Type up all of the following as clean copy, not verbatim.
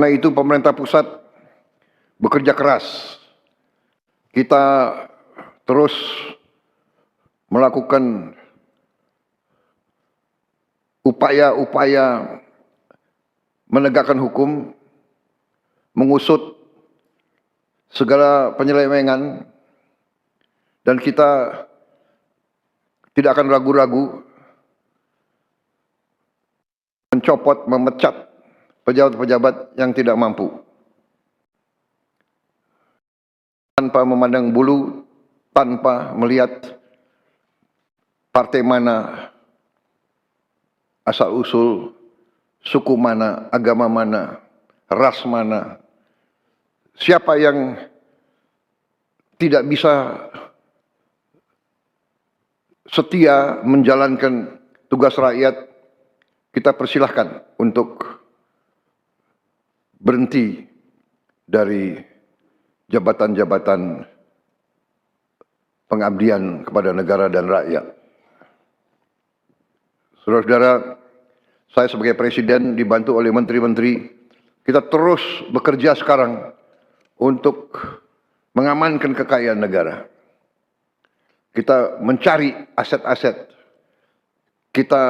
Karena itu pemerintah pusat bekerja keras. Kita terus melakukan upaya-upaya menegakkan hukum, mengusut segala penyelewengan, dan kita tidak akan ragu-ragu mencopot, memecat pejabat-pejabat yang tidak mampu. Tanpa memandang bulu, tanpa melihat partai mana, asal-usul, suku mana, agama mana, ras mana. Siapa yang tidak bisa setia menjalankan tugas rakyat, kita persilahkan untuk berhenti dari jabatan-jabatan pengabdian kepada negara dan rakyat. Saudara-saudara, saya sebagai presiden dibantu oleh menteri-menteri, kita terus bekerja sekarang untuk mengamankan kekayaan negara. Kita mencari aset-aset, kita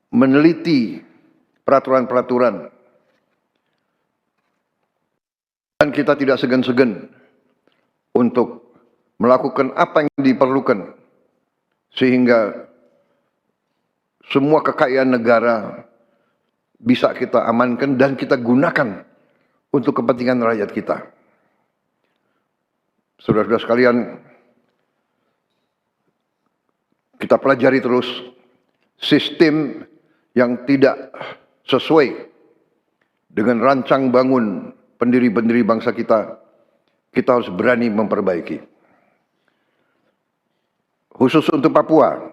meneliti peraturan-peraturan, dan kita tidak segan-segan untuk melakukan apa yang diperlukan sehingga semua kekayaan negara bisa kita amankan dan kita gunakan untuk kepentingan rakyat kita. Saudara-saudara sekalian, kita pelajari terus sistem yang tidak sesuai dengan rancang bangun pendiri-pendiri bangsa kita, kita harus berani memperbaiki. Khusus untuk Papua,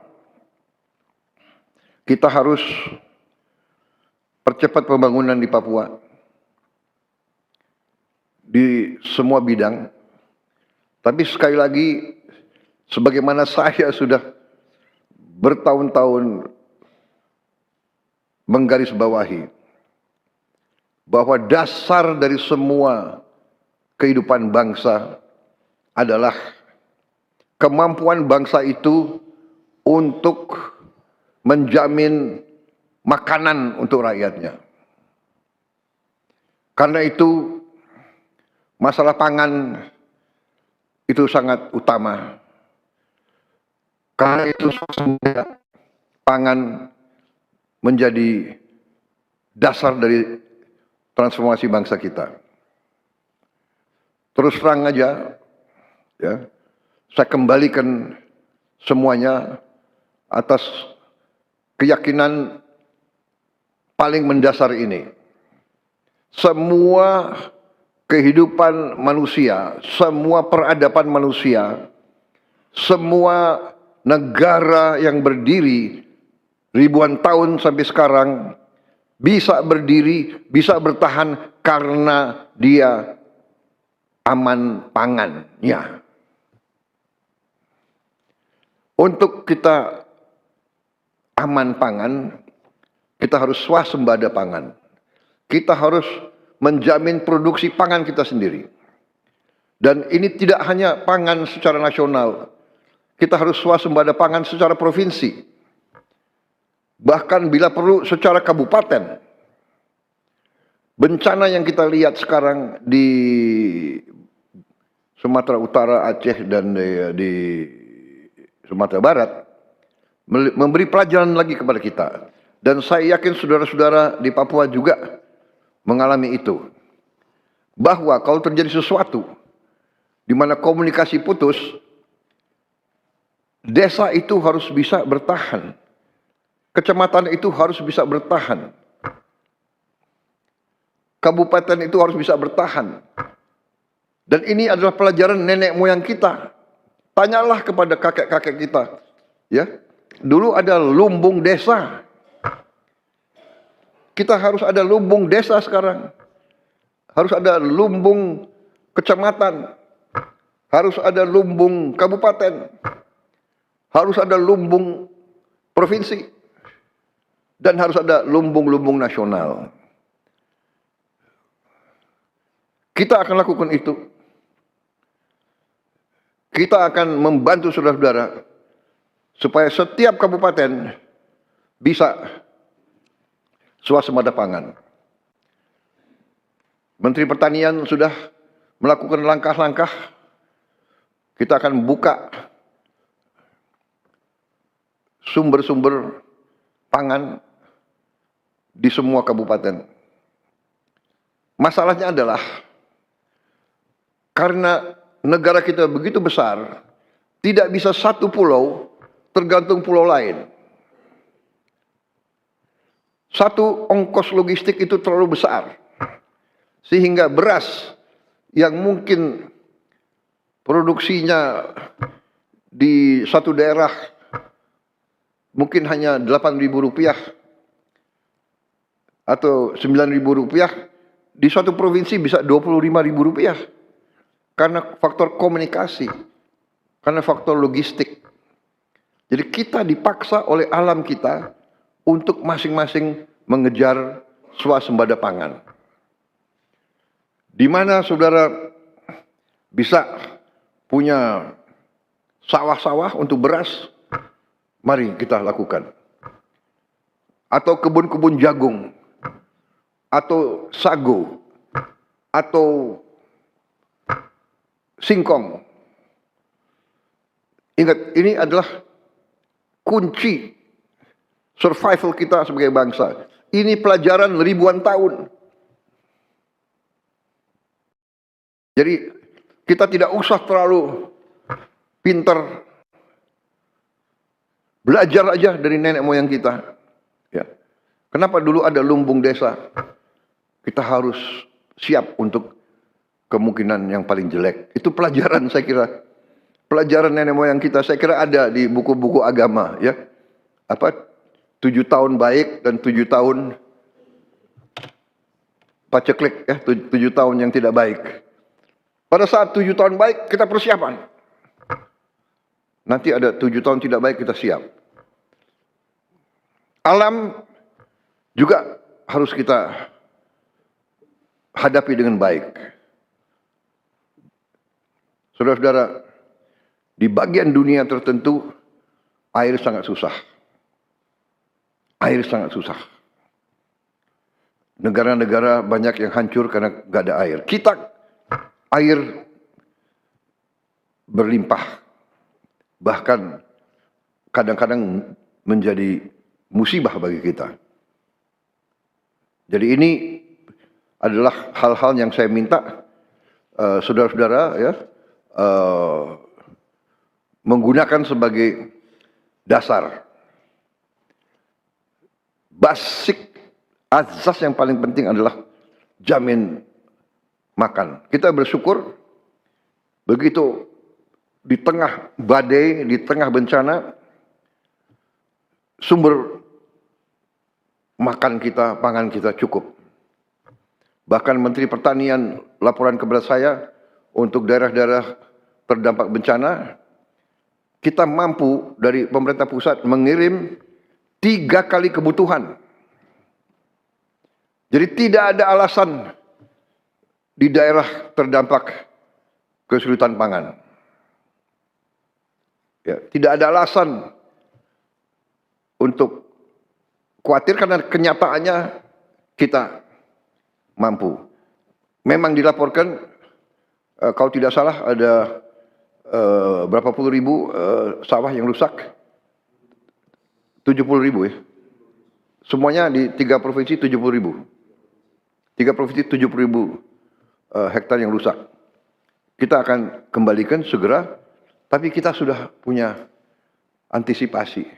kita harus percepat pembangunan di Papua di semua bidang. Tapi sekali lagi, sebagaimana saya sudah bertahun-tahun menggarisbawahi bahwa dasar dari semua kehidupan bangsa adalah kemampuan bangsa itu untuk menjamin makanan untuk rakyatnya. Karena itu masalah pangan itu sangat utama. Karena itu pangan menjadi dasar dari transformasi bangsa kita. Terus terang aja, ya, saya kembalikan semuanya atas keyakinan paling mendasar ini. Semua kehidupan manusia, semua peradaban manusia, semua negara yang berdiri ribuan tahun sampai sekarang bisa berdiri, bisa bertahan karena dia aman pangannya. Untuk kita aman pangan, kita harus swasembada pangan. Kita harus menjamin produksi pangan kita sendiri. Dan ini tidak hanya pangan secara nasional, kita harus swasembada pangan secara provinsi. Bahkan bila perlu secara kabupaten. Bencana yang kita lihat sekarang di Sumatera Utara, Aceh, dan di Sumatera Barat memberi pelajaran lagi kepada kita. Dan saya yakin saudara-saudara di Papua juga mengalami itu. Bahwa kalau terjadi sesuatu di mana komunikasi putus, desa itu harus bisa bertahan. Kecamatan itu harus bisa bertahan. Kabupaten itu harus bisa bertahan. Dan ini adalah pelajaran nenek moyang kita. Tanyalah kepada kakek-kakek kita. Ya, dulu ada lumbung desa. Kita harus ada lumbung desa sekarang. Harus ada lumbung kecamatan. Harus ada lumbung kabupaten. Harus ada lumbung provinsi. Dan harus ada lumbung-lumbung nasional. Kita akan lakukan itu. Kita akan membantu saudara-saudara supaya setiap kabupaten bisa swasembada pangan. Menteri Pertanian sudah melakukan langkah-langkah. Kita akan buka sumber-sumber pangan di semua kabupaten. Masalahnya adalah karena negara kita begitu besar, tidak bisa satu pulau tergantung pulau lain. Satu ongkos logistik itu terlalu besar, sehingga beras yang mungkin produksinya di satu daerah mungkin hanya Rp8.000 atau Rp9.000, di suatu provinsi bisa Rp25.000 karena faktor komunikasi, karena faktor logistik. Jadi kita dipaksa oleh alam kita untuk masing-masing mengejar swasembada pangan. Di mana saudara bisa punya sawah-sawah untuk beras, mari kita lakukan. Atau kebun-kebun jagung, atau sago, atau singkong. Ingat, ini adalah kunci survival kita sebagai bangsa. Ini pelajaran ribuan tahun. Jadi kita tidak usah terlalu pintar, belajar aja dari nenek moyang kita. Ya. Kenapa dulu ada lumbung desa? Kita harus siap untuk kemungkinan yang paling jelek. Itu pelajaran, saya kira. Pelajaran nenek moyang kita, saya kira ada di buku-buku agama, ya. 7 tahun baik dan 7 tahun paceklik, ya, 7 tahun yang tidak baik. Pada saat 7 tahun baik, kita persiapan. Nanti ada 7 tahun tidak baik, kita siap. Alam juga harus kita hadapi dengan baik. Saudara-saudara, di bagian dunia tertentu, air sangat susah. Air sangat susah. Negara-negara banyak yang hancur karena gak ada air. Kita, air berlimpah. Bahkan kadang-kadang menjadi musibah bagi kita. Jadi ini adalah hal-hal yang saya minta saudara-saudara, ya, menggunakan sebagai dasar. Basic azas yang paling penting adalah jamin makan. Kita bersyukur begitu di tengah badai, di tengah bencana, sumber makan kita, pangan kita cukup. Bahkan Menteri Pertanian laporan kepada saya untuk daerah-daerah terdampak bencana, kita mampu dari pemerintah pusat mengirim 3 kali kebutuhan. Jadi tidak ada alasan di daerah terdampak kesulitan pangan. Ya, tidak ada alasan untuk khawatir karena kenyataannya kita mampu. Memang dilaporkan kalau tidak salah ada berapa puluh ribu sawah yang rusak. 70.000 ya. Semuanya di 3 provinsi 70.000. 3 provinsi 70.000 hektar yang rusak. Kita akan kembalikan segera, tapi kita sudah punya antisipasi.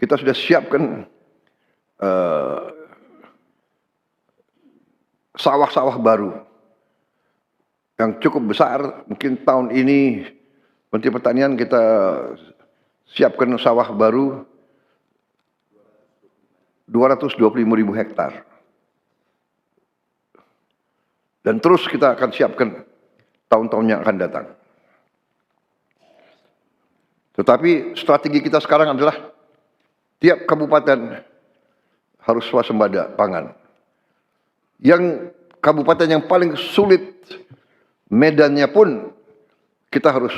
Kita sudah siapkan sawah-sawah baru yang cukup besar. Mungkin tahun ini Menteri Pertanian kita siapkan sawah baru 225.000 hektar. Dan terus kita akan siapkan tahun-tahun yang akan datang. Tetapi strategi kita sekarang adalah tiap kabupaten harus swasembada pangan. Yang kabupaten yang paling sulit, medannya pun kita harus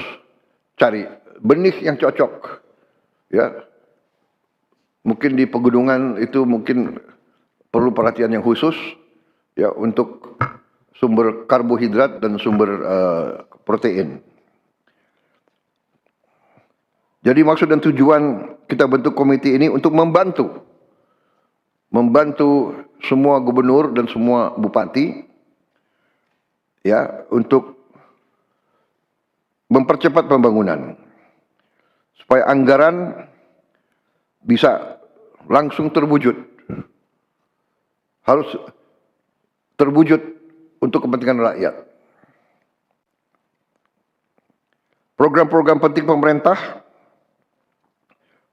cari benih yang cocok. Ya, mungkin di pegunungan itu mungkin perlu perhatian yang khusus ya untuk sumber karbohidrat dan sumber protein. Jadi maksud dan tujuan kita bentuk komite ini untuk membantu semua gubernur dan semua bupati ya untuk mempercepat pembangunan supaya anggaran bisa langsung terwujud, harus terwujud untuk kepentingan rakyat. Program-program penting pemerintah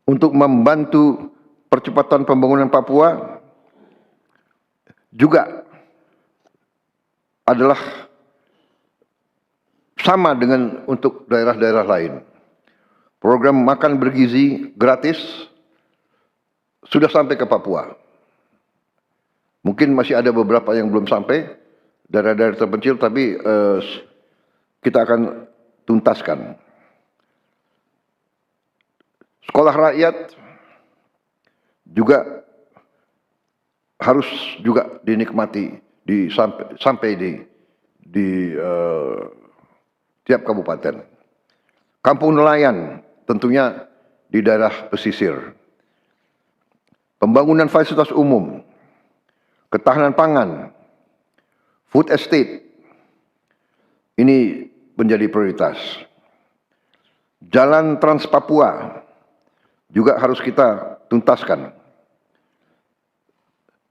untuk membantu percepatan pembangunan Papua juga adalah sama dengan untuk daerah-daerah lain. Program makan bergizi gratis sudah sampai ke Papua. Mungkin masih ada beberapa yang belum sampai, daerah-daerah terpencil, tapi kita akan tuntaskan. Sekolah rakyat juga harus juga dinikmati sampai di tiap kabupaten. Kampung nelayan tentunya di daerah pesisir. Pembangunan fasilitas umum, ketahanan pangan, food estate, ini menjadi prioritas. Jalan Trans Papua juga harus kita tuntaskan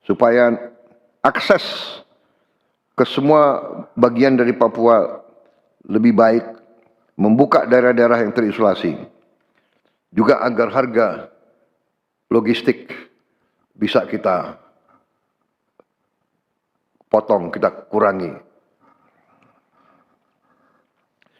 supaya akses ke semua bagian dari Papua lebih baik, membuka daerah-daerah yang terisolasi, juga agar harga logistik bisa kita potong, kita kurangi.